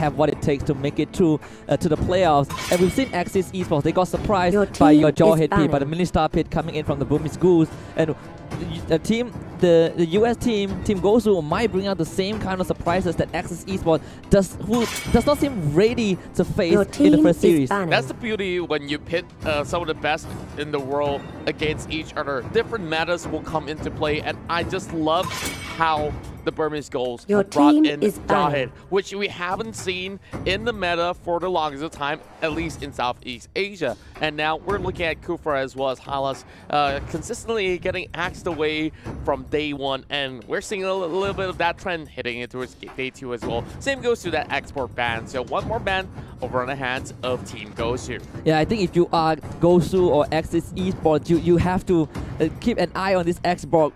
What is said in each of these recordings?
have what it takes to make it through to the playoffs. And we've seen Axis Esports, they got surprised by your Jawhead pick, by the Mini-Star pick coming in from the Burmese Goose. And the US team, Team GOSU, might bring out the same kind of surprises that Axis Esports who does not seem ready to face in the first series. That's the beauty when you pit some of the best in the world against each other. Different metas will come into play, and I just love how the Burmese Goals brought in Jawhead, which we haven't seen in the meta for the longest time, at least in Southeast Asia. And now we're looking at Kufra as well as Halas consistently getting axed away from day one, and we're seeing a little bit of that trend hitting into its day two as well. Same goes to that export ban, so one more ban over on the hands of Team GOSU. Yeah, I think if you are GOSU or Axis Esports, you have to keep an eye on this export.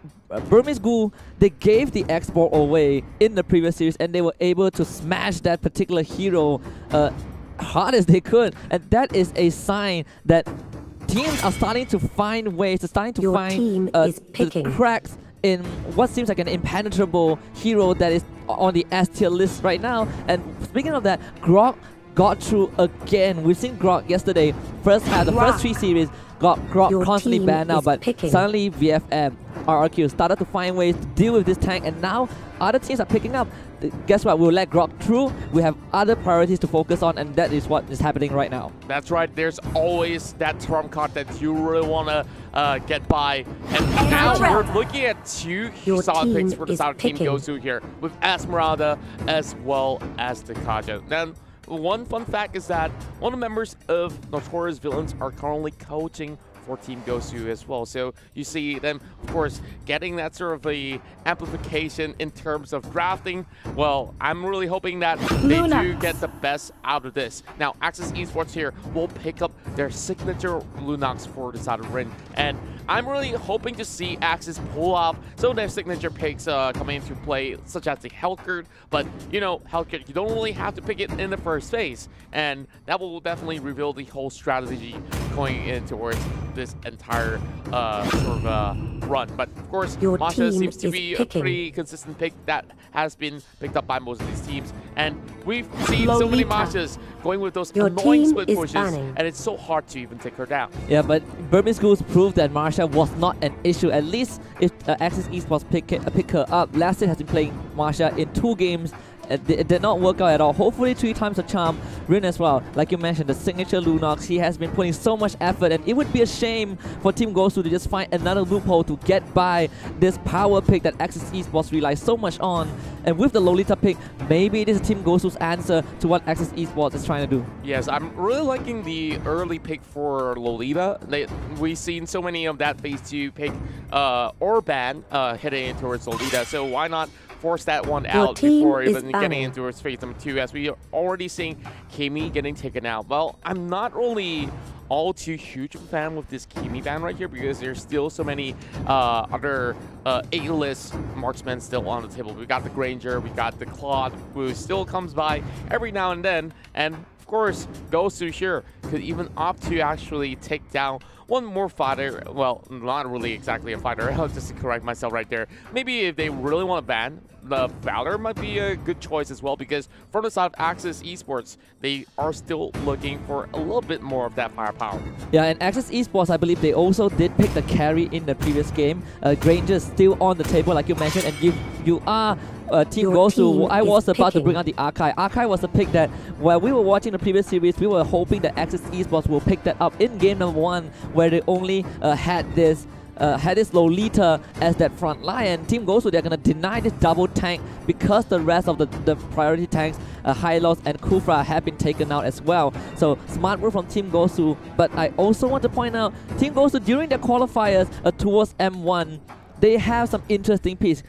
Burmese Ghoul, they gave the export away in the previous series, and they were able to smash that particular hero hard as they could, and that is a sign that teams are starting to find ways, find the cracks in what seems like an impenetrable hero that is on the S tier list right now. And speaking of that, Grok got through again. We've seen Grok yesterday, first half, the first 3 series, got Grok constantly banned now, but suddenly VFM, RRQ started to find ways to deal with this tank, and now other teams are picking up. Guess what? We'll let Grok through. We have other priorities to focus on, and that is what is happening right now. That's right. There's always that trump card that you really want to get by. And now we're looking at 2 solid picks for the South Team GOSU here, with Esmeralda as well as the Kaja. Then one fun fact is that one of the members of Notorious Villains are currently coaching for Team GOSU as well. So you see them, of course, getting that sort of a amplification in terms of drafting. Well, I'm really hoping that they do get the best out of this. Now, Axis Esports here will pick up their signature Lunox for the side of Rin, and I'm really hoping to see Axis pull off some of their signature picks coming into play, such as the Helkert. But, you know, Helkert, you don't really have to pick it in the first phase, and that will definitely reveal the whole strategy going in towards this entire run. But, of course, Masha seems to be a pretty consistent pick that has been picked up by most of these teams. And we've seen so many Mashas going with those annoying split pushes, and it's so hard to even take her down. Yeah, but Burmese Ghouls proved that Marsha was not an issue. At least if Axis Esports pick her up. Last year has been playing Marsha in 2 games. It did not work out at all. Hopefully 3 times a charm. Rin as well. Like you mentioned, the signature Lunox, he has been putting so much effort, and it would be a shame for Team GOSU to just find another loophole to get by this power pick that Axis Esports relies so much on. And with the Lolita pick, maybe this is Team GOSU's answer to what Axis Esports is trying to do. Yes, I'm really liking the early pick for Lolita. We've seen so many of that phase 2 pick or ban heading towards Lolita, so why not force that one out before even getting into its phase number 2, as we are already seeing Kimi getting taken out. Well, I'm not really all too huge of a fan with this Kimi ban right here, because there's still so many other A-list marksmen still on the table. We got the Granger, we got the Claude, who still comes by every now and then, and of course, GOSU here could even opt to actually take down one more fighter. Well, not really exactly a fighter. I'll just correct myself right there. Maybe if they really want to ban, the Valor might be a good choice as well, because from the side of Axis Esports, they are still looking for a little bit more of that firepower. Yeah, and Axis Esports, I believe they also did pick the carry in the previous game. Granger still on the table, like you mentioned, and if you are Team GOSU, I was about to bring out the Archive. Archive was a pick that, while we were watching the previous series, we were hoping that Axis Esports will pick that up in game number 1, where they only had this Lolita as that front line. Team GOSU, they're going to deny this double tank because the rest of the priority tanks, Hylos and Kufra, have been taken out as well. So smart move from Team GOSU. But I also want to point out, Team GOSU during their qualifiers towards M1, they have some interesting picks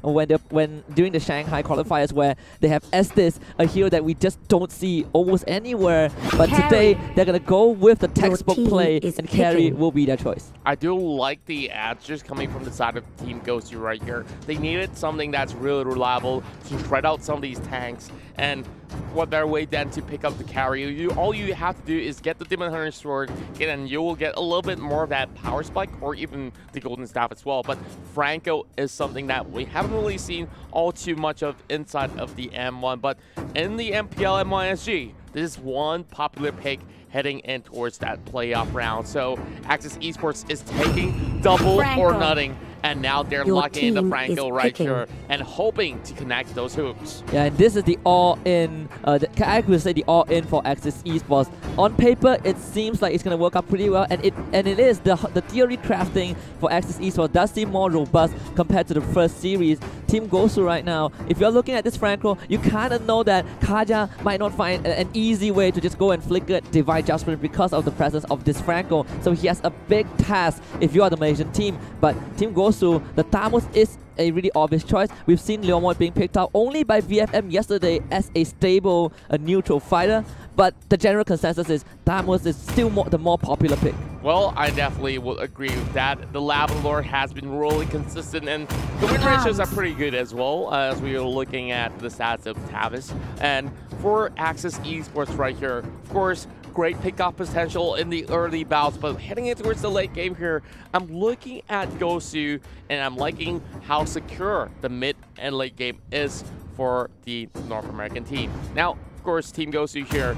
when during the Shanghai qualifiers, where they have Estes, a hero that we just don't see almost anywhere. But today they're gonna go with the textbook play, and carry will be their choice. I do like the answers coming from the side of Team GOSU right here. They needed something that's really reliable to shred out some of these tanks, and what better way than to pick up the carry. All you have to do is get the Demon Hunter Sword, and you will get a little bit more of that power spike, or even the Golden Staff as well. But Franco is something that we haven't really seen all too much of inside of the M1. But in the MPL M1SG, this is one popular pick heading in towards that playoff round. So Axis Esports is taking double or nothing, and now they're locking in the Franco right here and hoping to connect those hoops. Yeah, and this is the all-in, I could say the all-in for Axis Esports. On paper, it seems like it's going to work out pretty well, and it is. The theory crafting for Axis Esports does seem more robust compared to the first series. Team GOSU right now, if you're looking at this Franco, you kind of know that Kaja might not find an easy way to just go and flicker Divine Judgment because of the presence of this Franco. So he has a big task if you are the Malaysian team. But Team GOSU, the Thamus is a really obvious choice. We've seen Leomord being picked out only by VFM yesterday as a stable, neutral fighter. But the general consensus is Thamus is still the more popular pick. Well, I definitely would agree with that. The Lava Lord has been really consistent, and the win ratios are pretty good as well, as we are looking at the stats of Tavis. And for Axis Esports right here, of course, great pickoff potential in the early bouts, but heading in towards the late game here, I'm looking at GOSU, and I'm liking how secure the mid and late game is for the North American team. Now, of course, Team GOSU here,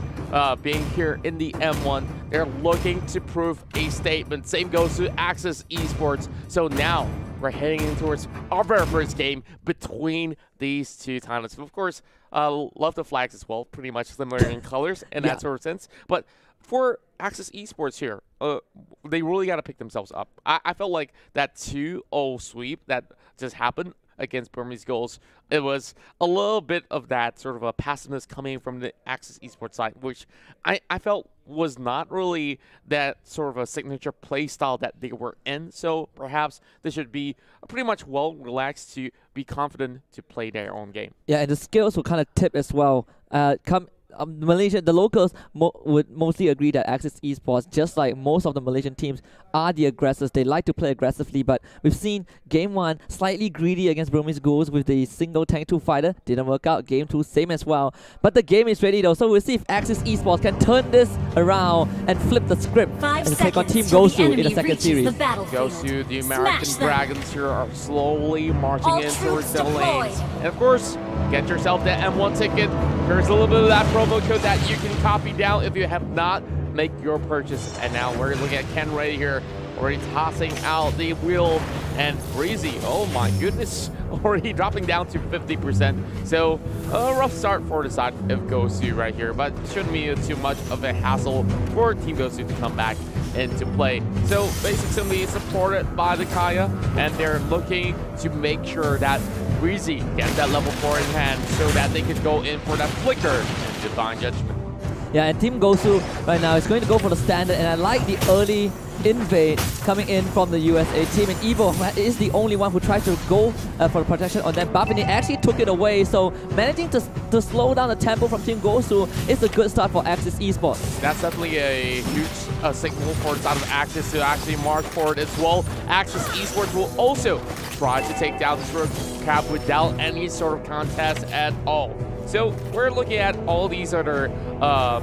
being here in the M1, they're looking to prove a statement. Same goes to Axis Esports. So now we're heading in towards our very first game between these two talents. Of course, love the flags as well, pretty much similar in colors in that sort of sense. But for Axis Esports here, they really got to pick themselves up. I felt like that 2-0 sweep that just happened against Burmese Goals, it was a little bit of that sort of a passiveness coming from the Axis Esports side, which I felt was not really that sort of a signature play style that they were in. So perhaps they should be pretty much well relaxed to be confident to play their own game. Yeah, and the skills will kind of tip as well. Malaysia, the locals would mostly agree that Axis Esports, just like most of the Malaysian teams, are the aggressors. They like to play aggressively, but we've seen Game 1 slightly greedy against Burmese Goals with the single tank 2 fighter. Didn't work out. Game 2, same as well. But the game is ready though, so we'll see if Axis Esports can turn this around and flip the script and take on Team GOSU in the second series. GOSU, the American Dragons here, are slowly marching in towards the lanes. And of course, get yourself the M1 ticket. Here's a little bit of that promo code that you can copy down if you have not make your purchase. And now we're looking at Ken Ray here, already tossing out the wheel, and Breezy, oh my goodness, already dropping down to 50%. So a rough start for the side of GOSU right here, but shouldn't be too much of a hassle for Team GOSU to come back into play. So basically supported by the Kaya, and they're looking to make sure that Breezy gets that level 4 in hand so that they can go in for that flicker and Divine Judgment. Yeah, and Team GOSU right now is going to go for the standard, and I like the early invade coming in from the USA team, and Evo is the only one who tried to go for the protection on that buff, and he actually took it away. So managing to slow down the tempo from Team GOSU is a good start for Axis Esports. That's definitely a huge signal for the side of Axis to actually march forward as well. Axis Esports will also try to take down this rook cap without any sort of contest at all. So we're looking at all these other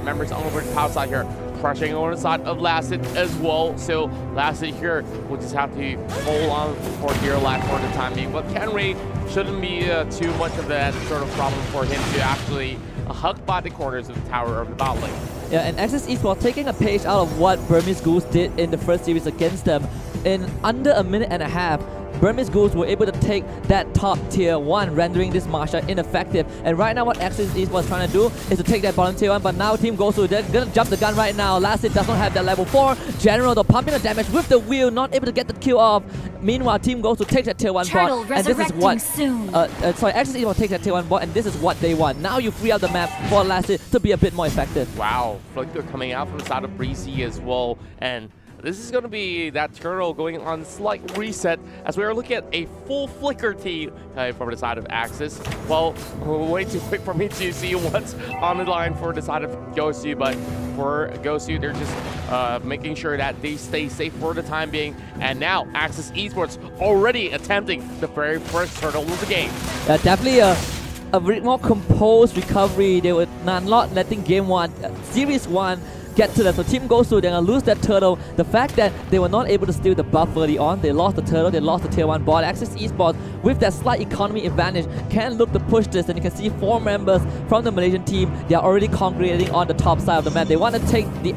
members on over the top side here, pressuring over the side of Lasted as well. So Lasted here will just have to hold on for dear life for the time being. But Kenry shouldn't be too much of that sort of problem for him to actually hug by the corners of the tower of the bot lane. Yeah, and Axis Esports taking a page out of what Burmese Goose did in the first series against them. In under a minute and a half, Burmese Goose were able to take that top tier 1, rendering this Marsha ineffective. And right now what Axis Esports trying to do is to take that bottom tier 1, but now Team GOSU, they're going to jump the gun right now. Lasted does not have that level 4. General, though, pumping the damage with the wheel, not able to get the kill off. Meanwhile, Team GOSU takes that tier 1 bot, and this is what... Axis Esports takes that tier 1 bot, and this is what they want. Now you free up the map for Lasted to be a bit more effective. Wow, Flicker coming out from the side of Breezy as well, and this is going to be that turtle going on slight reset as we are looking at a full Flicker team from the side of Axis. Well, we're way too quick for me to see what's on the line for the side of GOSU, but for GOSU, they're just making sure that they stay safe for the time being. And now Axis Esports already attempting the very first turtle of the game. Definitely a a very more composed recovery. They were not letting game 1, series 1 get to them. So Team GOSU, they're going to lose that turtle. The fact that they were not able to steal the buff early on, they lost the turtle, they lost the tier 1 bot. Axis Esports, with that slight economy advantage, can look to push this, and you can see 4 members from the Malaysian team, they are already congregating on the top side of the map. They want to take the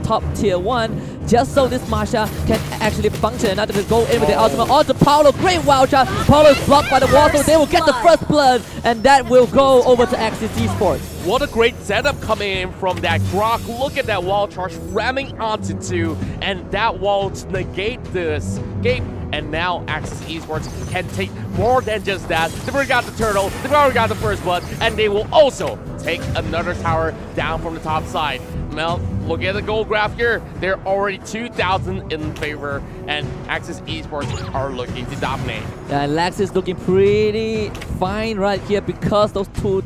top tier 1 just so this Masha can actually function and not to go in with the ultimate onto Paulo. Great wild shot. Paulo is blocked by the wall, so they will get the first blood, and that will go over to Axis Esports. What a great setup coming in from that Grok. Look at that wall charge ramming onto 2, and that wall to negate the escape. And now Axis Esports can take more than just that. They've already got the turtle, they've already got the first blood, and they will also take another tower down from the top side. Now, look at the goal graph here. They're already 2,000 in favor, and Axis Esports are looking to dominate. Yeah, and Lex is looking pretty fine right here because those 2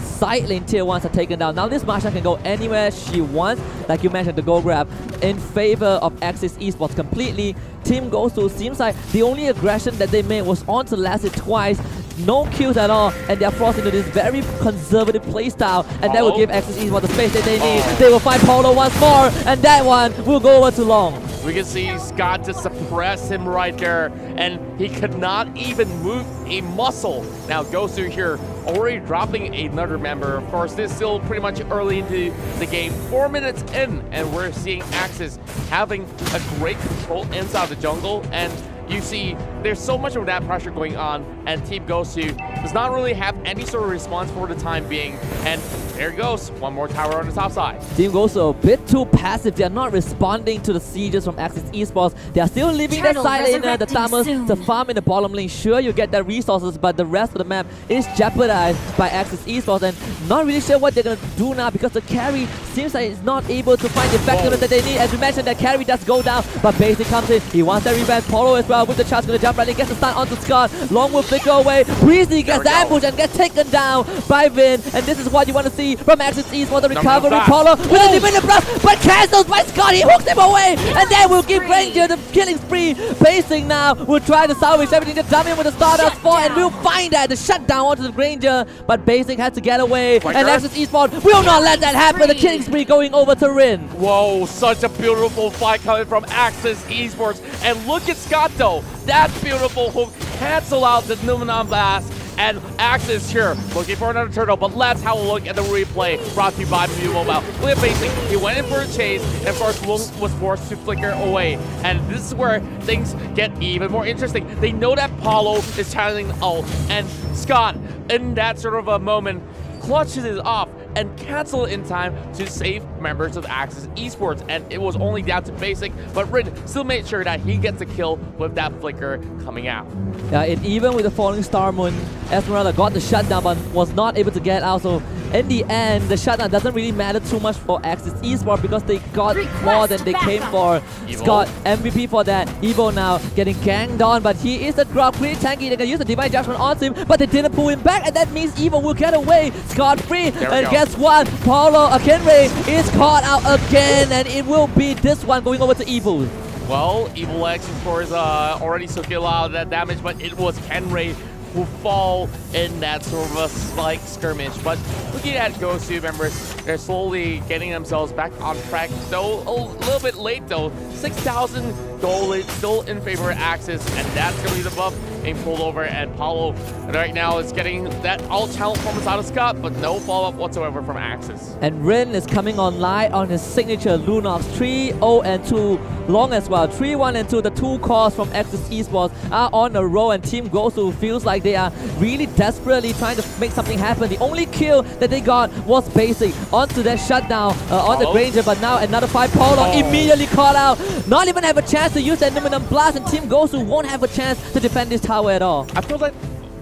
side lane tier 1s are taken down. Now this Masha can go anywhere she wants. Like you mentioned, the goal grab in favor of Axis Esports completely. Team GOSU seems like the only aggression that they made was onto Lassie twice. No kills at all, and they're forced into this very conservative playstyle, and that will give Axis Esports the space that they need. They will find Paulo once more, and that one will go over too long. We can see Scott to suppress him right there, and he could not even move a muscle. Now GOSU here already dropping another member. Of course, this is still pretty much early into the game. 4 minutes in, and we're seeing Axis having a great control inside the jungle, and you see there's so much of that pressure going on, and Team GOSU does not really have any sort of response for the time being. And there it goes, 1 more tower on the top side. Team GOSU a bit too passive. They're not responding to the sieges from Axis Esports. They are still leaving their side laner, the Tamas, to farm in the bottom lane. Sure, you get their resources, but the rest of the map is jeopardized by Axis Esports, and not really sure what they're going to do now because the carry seems like it's not able to find the effectiveness that they need. As we mentioned, that carry does go down, but Basic comes in. He wants that revenge. Paulo as well with the charge, going to jump right in, gets the stun onto Scott. Long will flicker away. Breezy gets the ambush and gets taken down by Vin, and this is what you want to see from Axis Esports. The recovery, Paulo with a divinity blast, but cancelled by Scott. He hooks him away, and that will give Ranger the killing spree. Basic now will try to salvage everything, to dump in with the Stardust 4, and we'll find that the shutdown onto the Ranger, but Basic has to get away, and Axis Esports will not let that happen. The killing spree going over to Rin. Whoa, such a beautiful fight coming from Axis Esports, and look at Scott though. That beautiful hook cancel out the Numenon Blast, and Axis here looking for another turtle. But let's have a look at the replay brought to you by Mew Mobile. Look at Basic. He went in for a chase, and of course Lung was forced to flicker away. And this is where things get even more interesting. They know that Paulo is channeling ult, and Scott, in that sort of a moment, clutches it off and cancel in time to save members of Axis Esports. And it was only down to Basic, but Rin still made sure that he gets a kill with that flicker coming out. Yeah, and even with the falling Star Moon, Esmeralda got the shutdown but was not able to get out. So in the end, the shutdown doesn't really matter too much for Axis Esports because they got more than they came for. Scott, MVP for that. Evo now getting ganged on, but he is a Grok, pretty tanky. They can use the Divine Judgment on him, but they didn't pull him back, and that means Evo will get away. Scott free, and guess what? Paulo Akenre is caught out again, and it will be this one going over to Evo. Well, Evil X, of course, already took a lot of that damage, but it was Kenray who fall in that sort of a slight skirmish. But looking at GOSU members, they're slowly getting themselves back on track, though a little bit late though. 6,000 gold still in favor of Axis, and that's going to be the buff being pulled over, and Paulo right now is getting that ult channel performance out of Scott, but no follow-up whatsoever from Axis. And Rin is coming online on his signature Lunox 3-0-2 long as well. 3-1-2, the 2 calls from Axis Esports are on a roll, and Team GOSU feels like they are really desperately trying to make something happen. The only kill that they got was Basic onto that shutdown on the Granger, but now another 5 Paulo immediately caught out. Not even have a chance to use that Numenon Blast, and Team GOSU won't have a chance to defend this tower at all. I feel like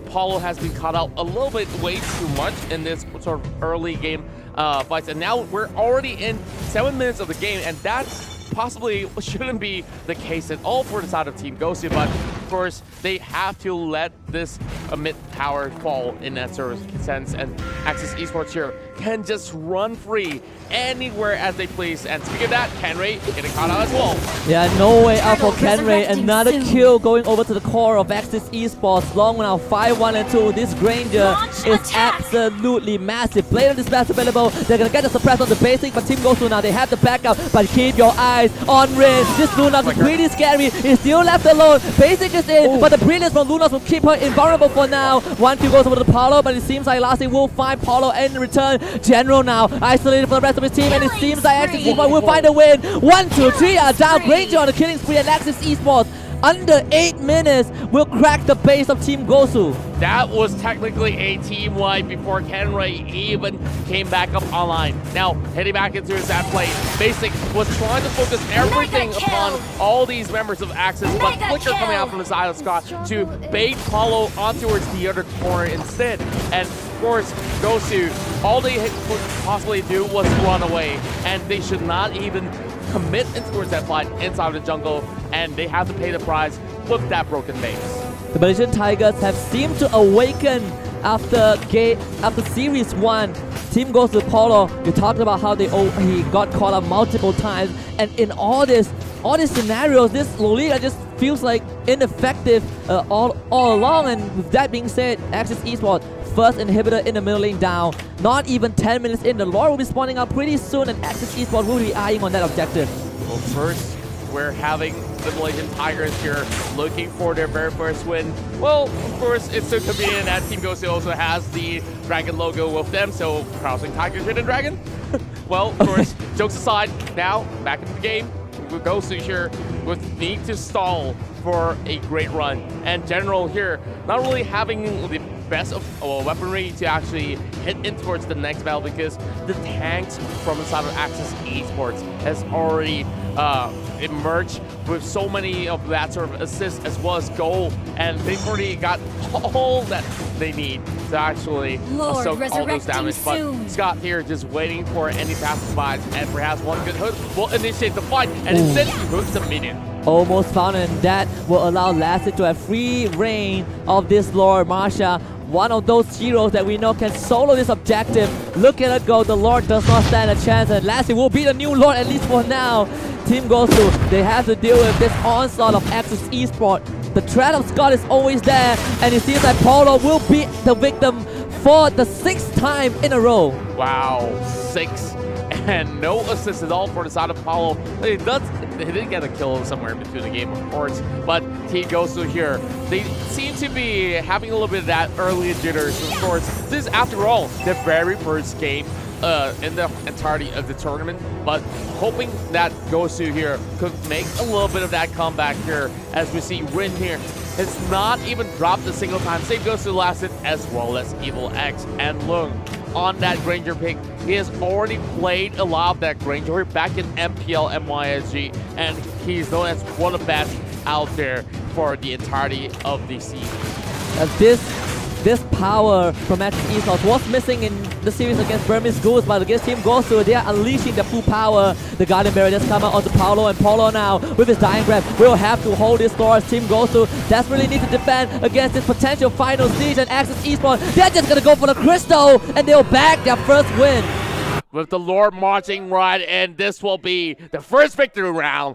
Paulo has been caught out a little bit way too much in this sort of early game fights, and now we're already in 7 minutes of the game, and that possibly shouldn't be the case at all for the side of Team GOSU, but of course they have to let this mid-tower fall in that sort of sense, and Axis Esports here can just run free anywhere as they please. And speaking of that, Kenray getting caught out as well. Yeah, no way out for Kenray. Another kill going over to the core of Axis Esports. Long now, 5-1-2. This Granger is absolutely massive. Blade of Dispatch available. They're gonna get the suppress on the basic, but Team GOSU now, they have the backup. But keep your eyes on Rin. This Lunas is pretty scary. He's still left alone. Basic is in, but the brilliance from Lunas will keep her invulnerable for now. One kill goes over to Paulo, but it seems like Lassie will find Paulo in return. General now isolated from the rest of his team, and it seems like Axis Esports will find a win. 1, 2, 3 are down. Granger on the killing spree, and Axis Esports under 8 minutes will crack the base of Team GOSU. That was technically a team wipe before Kenray even came back up online. Now, heading back into his ad play, Basic was trying to focus everything upon all these members of Axis, but Flicker coming out from the side of Scott to bait Paulo on towards the other corner instead. And of course, GOSU, all they could possibly do was run away, and they should not even commit towards that fight inside the jungle, and they have to pay the price with that broken base. The Malaysian Tigers have seemed to awaken after Series 1. Team GOSU Paulo, you talked about how he got caught up multiple times, and in all these scenarios, this Lolita just feels like ineffective all along. And with that being said, Axis Esports, first inhibitor in the middle lane down. Not even 10 minutes in, the Lord will be spawning up pretty soon, and Axis Esports will be eyeing on that objective. Well, first, we're having the Malaysian Tigers here looking for their very first win. Well, of course, it's so convenient that Team GOSU also has the Dragon logo with them, so crossing Tigers with a Dragon. Well, of course, jokes aside, now back into the game. With GOSU here with need to stall for a great run. And General here not really having the best of weaponry to actually hit in towards the next battle, because the tanks from the side of Axis Esports has already emerged with so many of that sort of assists as well as goal, and they've already got all that they need to actually soak all those damage. But Scott here just waiting for any passersby, and perhaps one good hook will initiate the fight, and instead he hooks the minion. Almost found, and that will allow Lassie to have free reign of this Lord. Marsha, one of those heroes that we know can solo this objective. Look at her go. The Lord does not stand a chance, and Lassie will be the new Lord, at least for now. Team GOSU, they have to deal with this onslaught of Axis Esports. The threat of Scott is always there, and it seems like Paulo will be the victim for the 6th time in a row. Wow, 6. And no assist at all for the side of Paulo. He did get a kill somewhere in between the game, of course. But Team GOSU here, they seem to be having a little bit of that early jitters. Of course, this is, after all, the very first game in the entirety of the tournament. But hoping that GOSU here could make a little bit of that comeback here, as we see Rin here has not even dropped a single time. Same goes to Lasset as well as Evil X and Lung on that Granger pick. He has already played a lot of that Granger back in MPL MYSG, and he's known as one of the best out there for the entirety of the season. This power from Axis Esports was missing in the series against Burmese Goose, but against Team GOSU, they are unleashing the full power. The Guardian Barrier just come out onto Paulo, and Paulo now, with his Dying Breath, will have to hold this door as Team GOSU desperately need to defend against this potential final siege, and Axis Esports, they're just gonna go for the Crystal, and they'll bag their first win. With the Lord marching right in, this will be the first victory round